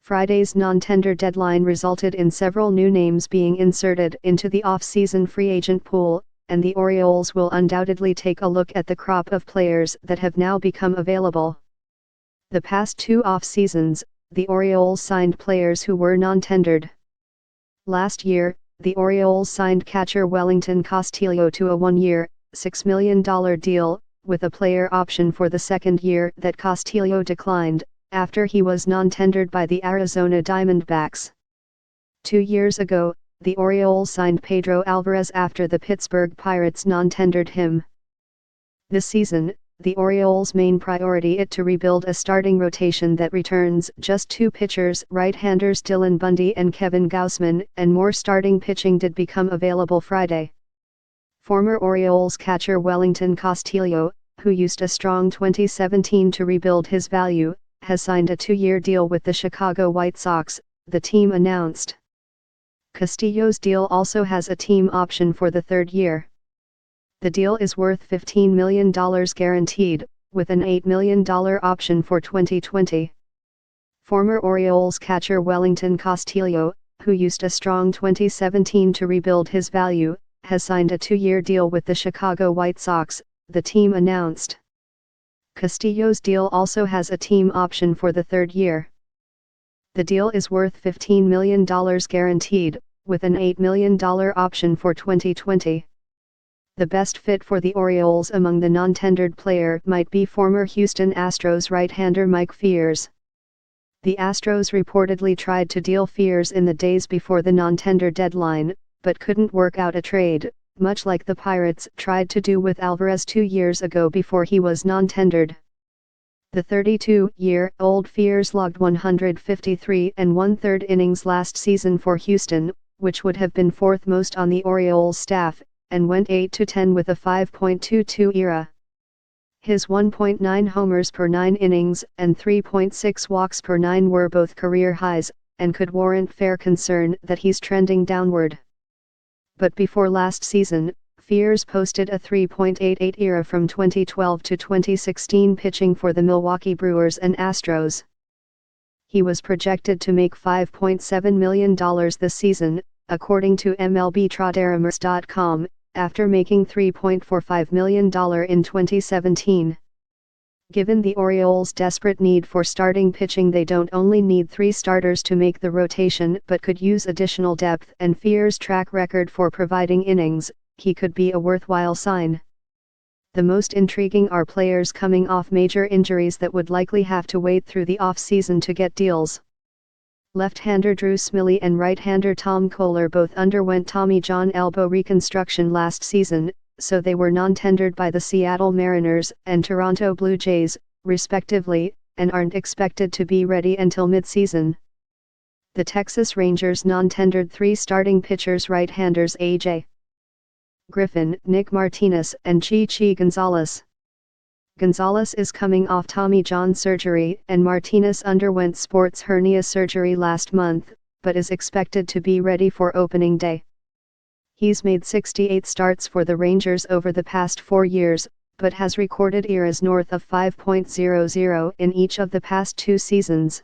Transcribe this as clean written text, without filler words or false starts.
Friday's non-tender deadline resulted in several new names being inserted into the off-season free agent pool, and the Orioles will undoubtedly take a look at the crop of players that have now become available. The past two off-seasons, the Orioles signed players who were non-tendered. Last year, the Orioles signed catcher Wellington Castillo to a one-year, $6 million deal, with a player option for the second year that Castillo declined, after he was non-tendered by the Arizona Diamondbacks. 2 years ago, the Orioles signed Pedro Alvarez after the Pittsburgh Pirates non-tendered him. This season, the Orioles' main priority is to rebuild a starting rotation that returns just two pitchers, right-handers Dylan Bundy and Kevin Gausman, and more starting pitching did become available Friday. Former Orioles catcher Wellington Castillo, who used a strong 2017 to rebuild his value, has signed a 2-year deal with the Chicago White Sox, the team announced. Castillo's deal also has a team option for the third year. The deal is worth $15 million guaranteed, with an $8 million option for 2020. Former Orioles catcher Wellington Castillo, who used a strong 2017 to rebuild his value, has signed a 2-year deal with the Chicago White Sox, the team announced. Castillo's deal also has a team option for the third year. The deal is worth $15 million guaranteed, with an $8 million option for 2020. The best fit for the Orioles among the non-tendered player might be former Houston Astros right-hander Mike Fiers. The Astros reportedly tried to deal Fiers in the days before the non-tender deadline, but couldn't work out a trade, much like the Pirates tried to do with Alvarez 2 years ago before he was non-tendered. The 32-year-old Fiers logged 153 1/3 innings last season for Houston, which would have been fourth most on the Orioles staff, and went 8-10 with a 5.22 ERA. His 1.9 homers per 9 innings and 3.6 walks per 9 were both career highs, and could warrant fair concern that he's trending downward. But before last season, Fiers posted a 3.88 ERA from 2012 to 2016 pitching for the Milwaukee Brewers and Astros. He was projected to make $5.7 million this season, according to MLBTradeRumors.com, after making $3.45 million in 2017. Given the Orioles' desperate need for starting pitching, they don't only need 3 starters to make the rotation but could use additional depth, and Fiers' track record for providing innings, he could be a worthwhile sign. The most intriguing are players coming off major injuries that would likely have to wait through the off-season to get deals. Left-hander Drew Smyly and right-hander Tom Koehler both underwent Tommy John elbow reconstruction last season, so they were non-tendered by the Seattle Mariners and Toronto Blue Jays, respectively, and aren't expected to be ready until mid-season. The Texas Rangers non-tendered 3 starting pitchers, right-handers A.J. Griffin, Nick Martinez, and Chichi Gonzalez. Gonzalez is coming off Tommy John surgery, and Martinez underwent sports hernia surgery last month, but is expected to be ready for opening day. He's made 68 starts for the Rangers over the past 4 years, but has recorded ERAs north of 5.00 in each of the past 2 seasons.